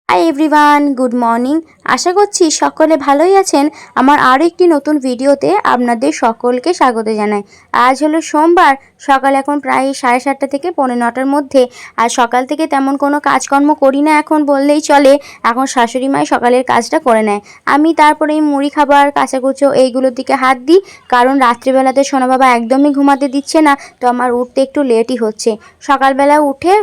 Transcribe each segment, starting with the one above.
High everyone, good morning. আশা করছি সকলে ভালোই আছেন। আমার আরও একটি নতুন ভিডিওতে আপনাদের সকলকে স্বাগত জানাই। আজ হলো সোমবার, সকাল এখন প্রায় 7:30 থেকে 8:45-9টার মধ্যে। আর সকাল থেকে তেমন কোনো কাজকর্ম করি না এখন বললেই চলে। এখন শাশুড়ি মাই সকালের কাজটা করে নেয়। আমি তারপরে এই মুড়ি খাবার, কাঁচাকুচো এইগুলোর দিকে হাত দিই, কারণ রাত্রিবেলাতে সোনা বাবা একদমই ঘুমাতে দিচ্ছে না, তো আমার উঠতে একটু লেটই হচ্ছে। সকালবেলা উঠে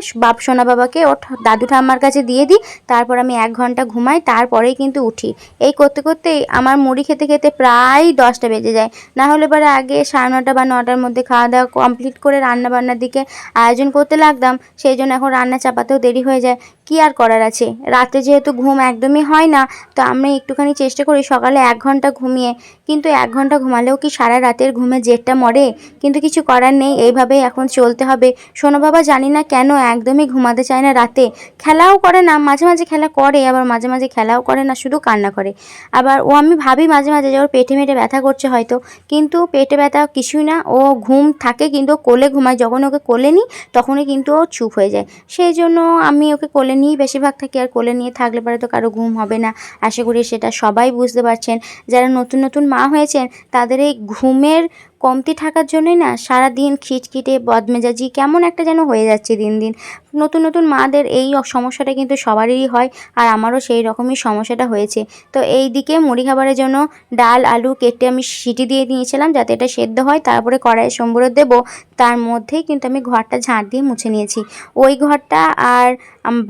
সোনা বাবাকে ওর দাদু ঠাম্মার কাছে দিয়ে দিই, তারপর আমি 1 ঘন্টা ঘুমাই, তারপরেই কিন্তু উঠি। এই করতে করতেই আমার মুড়ি খেতে খেতে প্রায় 10টা বেজে যায়। না হলে পরে আগে 9:30 বা 9টার মধ্যে খাওয়া দাওয়া কমপ্লিট করে রান্নাবান্নার দিকে আয়োজন করতে লাগতাম। সেই জন্য এখন রান্না চাপাতেও দেরি হয়ে যায়। কি আর করার আছে, রাতে যেহেতু ঘুম একদমই হয় না, তো আমি একটুখানি চেষ্টা করি সকালে 1 ঘন্টা ঘুমিয়ে। কিন্তু 1 ঘন্টা ঘুমালেও কি সারা রাতের ঘুমে জেরটা মরে? কিন্তু কিছু করার নেই, এইভাবেই এখন চলতে হবে। সোনা বাবা জানি না কেন একদমই ঘুমাতে চায় না রাতে। খেলাও করে না, মাঝে মাঝে খেলা করে, আবার মাঝে মাঝে খেলাও করে না, শুধু কান্না করে। আবার আমি ভাবি মাঝে মাঝে যে ওর পেটে মেটে ব্যথা করছে হয়তো, কিন্তু পেটে ব্যথা কিছুই না, ও ঘুম থাকে কিন্তু কোলে ঘুমায়। যখন ওকে কোলে নিই তখনই কিন্তু ও চুপ হয়ে যায়। সেই জন্য আমি ওকে কোলে নিয়েই বেশিরভাগ থাকি। আর কোলে নিয়ে থাকলে পরে তো কারো ঘুম হবে না, আশা করি সেটা সবাই বুঝতে পারছেন। যারা নতুন নতুন মা হয়েছেন তাদের এই ঘুমের কমতি থাকার জন্যই না সারাদিন খিটখিটে বদমেজাজি কেমন একটা যেন হয়ে যাচ্ছে দিন দিন। নতুন নতুন মাদের এই সমস্যাটা কিন্তু সবারই হয়, আর আমারও সেই রকমই সমস্যাটা হয়েছে। তো এই দিকে মুড়ি খাবারের জন্য ডাল আলু কেটে আমি সিটি দিয়ে নিয়েছিলাম যাতে এটা সেদ্ধ হয়, তারপরে কড়াইয়ে সম্বর দেবো। তার মধ্যেই কিন্তু আমি ঘরটা ঝাঁট দিয়ে মুছে নিয়েছি। ওই ঘরটা আর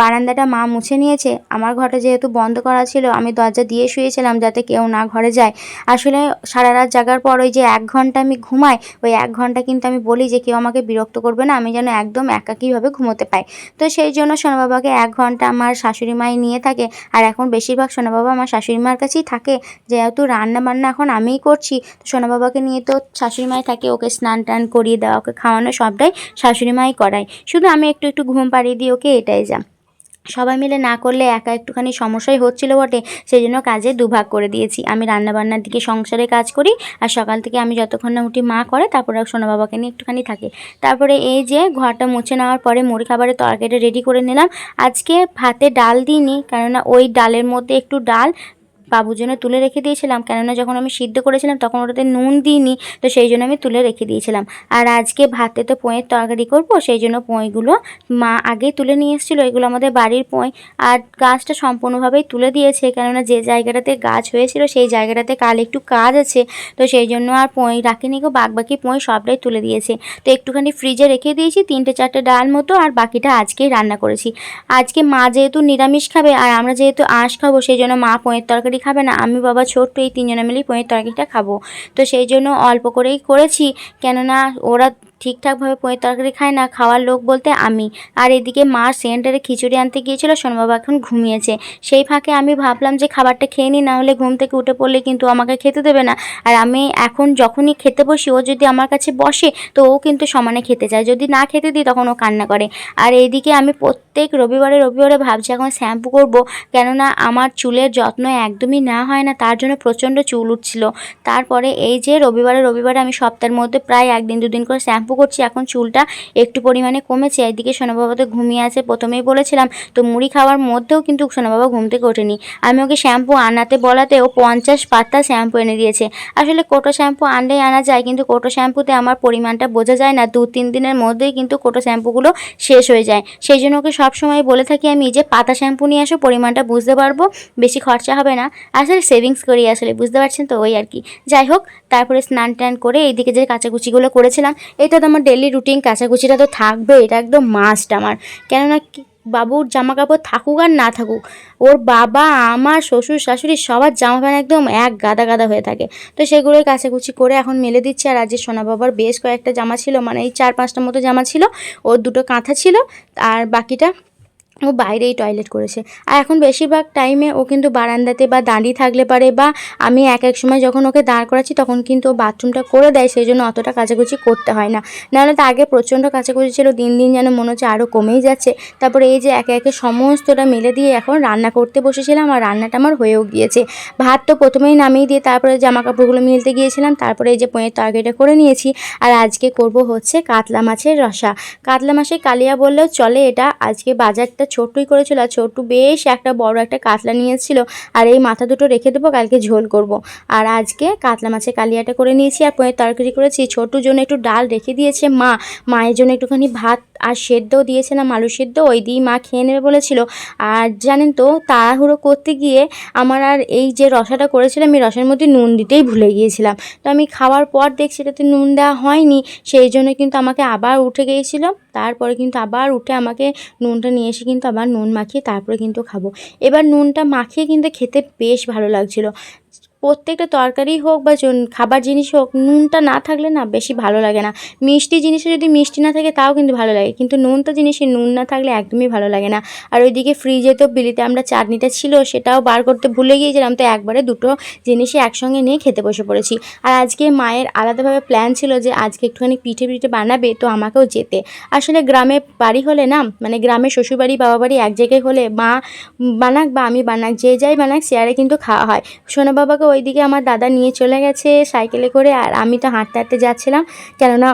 বারান্দাটা মা মুছে নিয়েছে। আমার ঘরটা যেহেতু বন্ধ করা ছিল, আমি দরজা দিয়ে শুয়েছিলাম যাতে কেউ না ঘরে যায়। আসলে সারা রাত জাগার পর ওই যে 1 ঘন্টা আমি ঘুমাই, ওই 1 ঘন্টা কিন্তু আমি বলি যে কেউ আমাকে বিরক্ত করবে না, আমি যেন একদম একাকীভাবে ঘুমোতে পাই। তো সেই জন্য সোনা বাবাকে 1 ঘন্টা আমার শাশুড়ি মাই নিয়ে থাকে। আর এখন বেশিরভাগ সোনা বাবা আমার শাশুড়ি মার কাছেই থাকে, যেহেতু রান্না বান্না এখন আমিই করছি। তো সোনা বাবাকে নিয়ে তো শাশুড়ি মাই থাকে, ওকে স্নান টান করিয়ে দেওয়া, ওকে খাওয়ানো সবটাই শাশুড়ি মাই করায়। শুধু আমি একটু একটু ঘুম পাড়িয়ে দিই ওকে, এটাই যা। সবাই মিলে না করলে একা একটুখানি সমস্যাই হচ্ছিলো বটে, সেই জন্য কাজে দুভাগ করে দিয়েছি। আমি রান্নাবান্নার দিকে সংসারে কাজ করি, আর সকাল থেকে আমি যতক্ষণ না উঠি মা করে, তারপরে সোনা বাবাকে নিয়ে একটুখানি থাকে। তারপরে এই যে ঘরটা মুছে নেওয়ার পরে মুড়ি খাবারের তরকারিটা রেডি করে নিলাম। আজকে ভাতে ডাল দিইনি, কেননা ওই ডালের মধ্যে একটু ডাল বাবুর জন্য তুলে রেখে দিয়েছিলাম, কেননা যখন আমি সিদ্ধ করেছিলাম তখন ওটাতে নুন দিইনি, তো সেই জন্য আমি তুলে রেখে দিয়েছিলাম। আর আজকে ভাতে তো পয়ের তরকারি করব, সেই জন্য পয়েগুলো মা আগেই তুলে নিয়ে এসেছিলো। এগুলো আমাদের বাড়ির পয়, আর গাছটা সম্পূর্ণভাবেই তুলে দিয়েছে, কেননা যে জায়গাটাতে গাছ হয়েছিল সেই জায়গাটাতে কাল একটু কাজ আছে, তো সেই জন্য আর পয় রাখিনি গো, বাকি পয় সবটাই তুলে দিয়েছে। তো একটুখানি ফ্রিজে রেখে দিয়েছি 3-4টে ডাল মতো, আর বাকিটা আজকেই রান্না করেছি। আজকে মা যেহেতু নিরামিষ খাবে আর আমরা যেহেতু আঁশ খাবো, সেই জন্য মা পয়ের তরকারি খাবে না, আমি বাবা ছোট্ট এই 3জনে মিলেই পয়ের তরকারিটা খাবো। তো সেই জন্য অল্প করেই করেছি, কেননা ওরা ঠিকঠাকভাবে পয়ের তরকারি খায় না, খাওয়ার লোক বলতে আমি। আর এদিকে মা সেন্টারে খিচুড়ি আনতে গিয়েছিল, সোনবাবা এখন ঘুমিয়েছে। সেই ফাঁকে আমি ভাবলাম যে খাবারটা খেয়ে নিই, না হলে ঘুম থেকে উঠে পড়লে কিন্তু আমাকে খেতে দেবে না। আর আমি এখন যখনই খেতে বসি, ও যদি আমার কাছে বসে তো ও কিন্তু সমানে খেতে চায়, যদি না খেতে দিই তখন ও কান্না করে। আর এইদিকে আমি প্রত্যেক রবিবারে ভাবছি এখন শ্যাম্পু করব, কেননা আমার চুলের যত্ন একদমই না হয় না, তার জন্য প্রচণ্ড চুল উঠছিল। তারপরে এই যে রবিবারে আমি সপ্তাহের মধ্যে প্রায় 1-2 দিন করে শ্যাম্পু করছি। এখন চুলটা একটু পরিমাণে কমেছে। এদিকে সোনা বাবা তো ঘুমিয়ে আছে, প্রথমেই বলেছিলাম। তো মুড়ি খাওয়ার মধ্যেও কিন্তু সোনা বাবা ঘুম থেকে ওঠেনি। আমি ওকে শ্যাম্পু আনাতে বলাতে ও 50 পাতা শ্যাম্পু এনে দিয়েছে। আসলে কোটো শ্যাম্পু আনলেই আনা যায়, কিন্তু কোটো শ্যাম্পুতে আমার পরিমাণটা বোঝা যায় না, 2-3 দিনের মধ্যেই কিন্তু কোটো শ্যাম্পুগুলো শেষ হয়ে যায়। সেই জন্য ওকে সবসময় বলে থাকি আমি যে পাতা শ্যাম্পু নিয়ে আসো, পরিমাণটা বুঝতে পারবো, বেশি খরচা হবে না। আসলে সেভিংস করি, আসলে বুঝতে পারছেন তো, ওই আর কি। যাই হোক, তারপরে স্নান টান করে এইদিকে যে কাচাকুচিগুলো করেছিলাম, এটা তো আমার ডেলি রুটিন, কাচাকুচিটা তো থাকবে, এটা একদম মাস্ট আমার। কেননা বাবুর জামা কাপড় থাকুক আর না থাকুক, ওর বাবা আমার শ্বশুর শাশুড়ি সবার জামা প্যান্ট একদম এক গাদা গাদা হয়ে থাকে। তো সেগুলোই কাচাকুচি করে এখন মেলে দিচ্ছি। আর আজকে সোনা বাবার বেশ কয়েকটা জামা ছিল, মানে এই 4-5টার মতো জামা ছিল, ওর 2টো কাঁথা ছিল, আর বাকিটা ও বাইরেই টয়লেট করেছে। আর এখন বেশিরভাগ টাইমে ও কিন্তু বারান্দাতে বা দাঁড়িয়ে থাকলে পারে, বা আমি এক সময় যখন ওকে দাঁড় করাচ্ছি তখন কিন্তু ও বাথরুমটা করে দেয়, সেই জন্য অতটা কাচাকুচি করতে হয় না। নাহলে তো আগে প্রচণ্ড কাচাকুচি ছিল, দিন দিন যেন মনে হচ্ছে আরও কমেই যাচ্ছে। তারপরে এই যে একে সমস্তটা মেলে দিয়ে এখন রান্না করতে বসেছিলাম, আর রান্নাটা আমার হয়েও গিয়েছে। ভাত তো প্রথমেই নামিয়ে দিয়ে তারপরে জামা কাপড়গুলো মেলতে গিয়েছিলাম, তারপরে এই যে পনির তরকারিটা করে নিয়েছি। আর আজকে করব হচ্ছে কাতলা মাছের রসা। কাতলা মাছের কালিয়া বললেও চলে, এটা আজকে বাজারটা ছোট্টুই করেছিল, আর ছোট্টু বেশ একটা বড় একটা কাতলা নিয়ে এসেছিল, আর এই মাথা দুটো রেখে দেবো, কালকে ঝোল করব। আর আজকে কাতলা মাছের কালিয়াটা করে নিয়েছি আর পনির তরকারি করেছি। ছোট্টুর জন্য একটু ডাল রেখে দিয়েছে মা, মায়ের জন্য একটুখানি ভাত আর সেদ্ধও দিয়েছিলাম, আলু সেদ্ধ, ওই দিয়েই মা খেয়ে নেবে বলেছিল। আর জানেন তো তাড়াহুড়ো করতে গিয়ে আমার আর এই যে রসাটা করেছিলাম, এই রসের মধ্যে নুন দিতেই ভুলে গিয়েছিলাম। তো আমি খাওয়ার পর দেখছি এটাতে নুন দেওয়া হয়নি, সেই জন্য কিন্তু আমাকে আবার উঠে গিয়েছিলাম। তারপরে কিন্তু আবার উঠে আমাকে নুনটা নিয়ে এসে কিন্তু আবার নুন মাখিয়ে তারপরে কিন্তু খাবো। এবার নুনটা মাখিয়ে কিন্তু খেতে বেশ ভালো লাগছিলো। প্রত্যেকটা তরকারি হোক বা খাবার জিনিস হোক, নুনটা না থাকলে না বেশি ভালো লাগে না। মিষ্টি জিনিসে যদি মিষ্টি না থাকে তাও কিন্তু ভালো লাগে, কিন্তু নুনটা জিনিসে নুন না থাকলে একদমই ভালো লাগে না। আর ওইদিকে ফ্রিজে তো বিলিতে আমরা চাটনিটা ছিল, সেটাও বার করতে ভুলে গিয়েছিলাম, তো একবারে দুটো জিনিসই একসঙ্গে নিয়ে খেতে বসে পড়েছি। আর আজকে মায়ের আলাদাভাবে প্ল্যান ছিল যে আজকে একটুখানি পিঠে বানাবে, তো আমাকেও যেতে। আসলে গ্রামে বাড়ি হলে না, মানে গ্রামে শ্বশুরবাড়ি বাবা বাড়ি এক জায়গায় হলে মা বানাক বা আমি বানাক, যে যাই বানাক শেয়ারে কিন্তু খাওয়া হয়। সোনা বাবাকে ওইদিকে আমার দাদা নিয়ে চলে গেছে সাইকেলে করে, আর আমি তো হাঁটতে হাঁটতে যাচ্ছিলাম, কেননা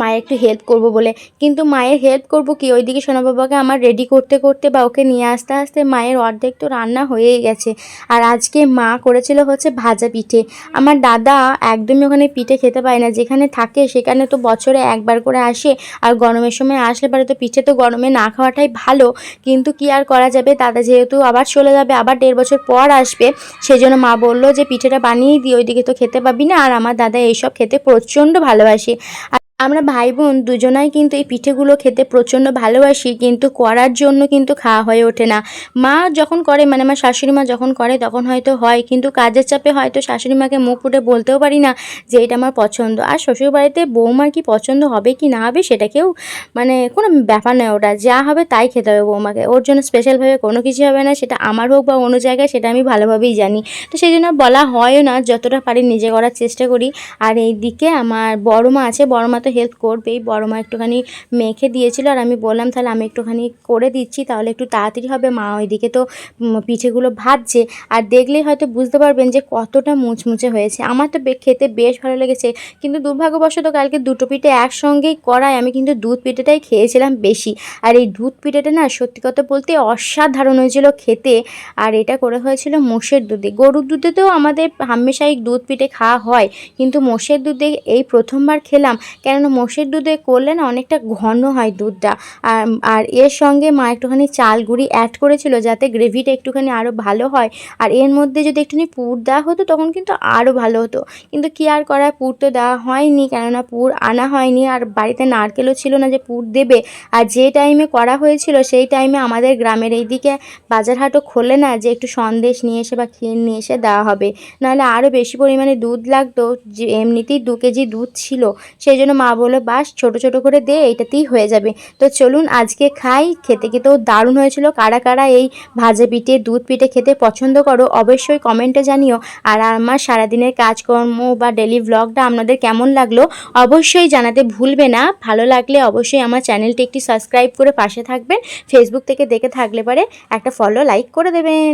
মায়ের একটু হেল্প করব বলে। কিন্তু মায়ের হেল্প করব কি, ওইদিকে সোনা বাবাকে আমার রেডি করতে করতে বা ওকে নিয়ে আসতে আসতে মায়ের অর্ধেক তো রান্না হয়েই গেছে। আর আজকে মা করেছিল হচ্ছে ভাজা পিঠে। আমার দাদা একদমই ওখানে পিঠে খেতে পায় না, যেখানে থাকে সেখানে তো বছরে একবার করে আসে, আর গরমের সময় আসলে পরে তো পিঠে তো গরমে না খাওয়াটাই ভালো। কিন্তু কি আর করা যাবে, দাদা যেহেতু আবার চলে যাবে, আবার 1.5 বছর পর আসবে, সেই জন্য মা বললো যে পিঠেটা বানিয়ে দিই, ওইদিকে তো খেতে পাবি না। আর আমার দাদা এইসব খেতে প্রচণ্ড ভালোবাসে। আমরা ভাই বোন দুজনাই কিন্তু এই পিঠেগুলো খেতে প্রচণ্ড ভালোবাসি, কিন্তু করার জন্য কিন্তু খাওয়া হয়ে ওঠে না। মা যখন করে, মানে আমার শাশুড়ি মা যখন করে তখন হয়তো হয়, কিন্তু কাজের চাপে হয়তো শাশুড়ি মাকে মুখ ফুটে বলতেও পারি না যে এটা আমার পছন্দ। আর শ্বশুরবাড়িতে বৌমার কি পছন্দ হবে কি না হবে সেটা কেউ, মানে কোনো ব্যাপার নয়, ওটা যা হবে তাই খেতে হবে বৌমাকে, ওর জন্য স্পেশালভাবে কোনো কিছু হবে না, সেটা আমার হোক বা অন্য জায়গায়, সেটা আমি ভালোভাবেই জানি। তো সেই জন্য বলা হয়ও না, যতটা পারি নিজে করার চেষ্টা করি। আর এই দিকে আমার বড় মা আছে, বড় মা তো হেল্প করবেই, বড় মা একটুখানি মেখে দিয়েছিল, আর আমি বললাম তাহলে আমি একটুখানি করে দিচ্ছি, তাহলে একটু তাড়াতাড়ি হবে। মা ওইদিকে তো পিঠেগুলো ভাজছে, আর দেখলেই হয়তো বুঝতে পারবেন যে কতটা মুচমুচে হয়েছে। আমার তো খেতে বেশ ভালো লেগেছে, কিন্তু দুর্ভাগ্যবশত কালকে দুটো পিঠে একসঙ্গেই করায় আমি কিন্তু দুধ পিঠেটাই খেয়েছিলাম বেশি। আর এই দুধ পিঠেটা না সত্যি কথা বলতে অসাধারণ হয়েছিল খেতে। আর এটা করে হয়েছিল মোষের দুধে, গরুর দুধেতেও আমাদের হামেশাই দুধ পিঠে খাওয়া হয়, কিন্তু মোষের দুধে এই প্রথমবার খেলাম। কেননা মোষের দুধে করলে না অনেকটা ঘন হয় দুধটা। আর এর সঙ্গে মা একটুখানি চাল গুঁড়ি অ্যাড করেছিল যাতে গ্রেভিটা একটুখানি আরও ভালো হয়। আর এর মধ্যে যদি একটুখানি পুর দেওয়া হতো তখন কিন্তু আরও ভালো হতো, কিন্তু কি আর করার, পুর তো দেওয়া হয়নি, কেননা পুর আনা হয়নি, আর বাড়িতে নারকেলও ছিল না যে পুর দেবে। আর যে টাইমে করা হয়েছিল সেই টাইমে আমাদের গ্রামের এইদিকে বাজার হাটও খোলে না যে একটু সন্দেশ নিয়ে এসে বা ক্ষীর নিয়ে এসে দেওয়া হবে, নাহলে আরও বেশি পরিমাণে দুধ লাগতো, যে এমনিতেই 2 কেজি দুধ ছিল। সেই জন্য মা বললো বাস ছোট ছোট করে দে, এইটাতেই হয়ে যাবে। তো চলুন আজকে খাই। খেতে খেতেও দারুণ হয়েছিল। কারা কারা এই ভাজা পিঠে দুধ পিঠে খেতে পছন্দ করো অবশ্যই কমেন্টে জানিও। আর আমার সারাদিনের কাজকর্ম বা ডেলি ভ্লগটা আপনাদের কেমন লাগলো অবশ্যই জানাতে ভুলবে না। ভালো লাগলে অবশ্যই আমার চ্যানেলটি একটি সাবস্ক্রাইব করে পাশে থাকবেন। ফেসবুক থেকে দেখে থাকলে পরে একটা ফলো লাইক করে দেবেন।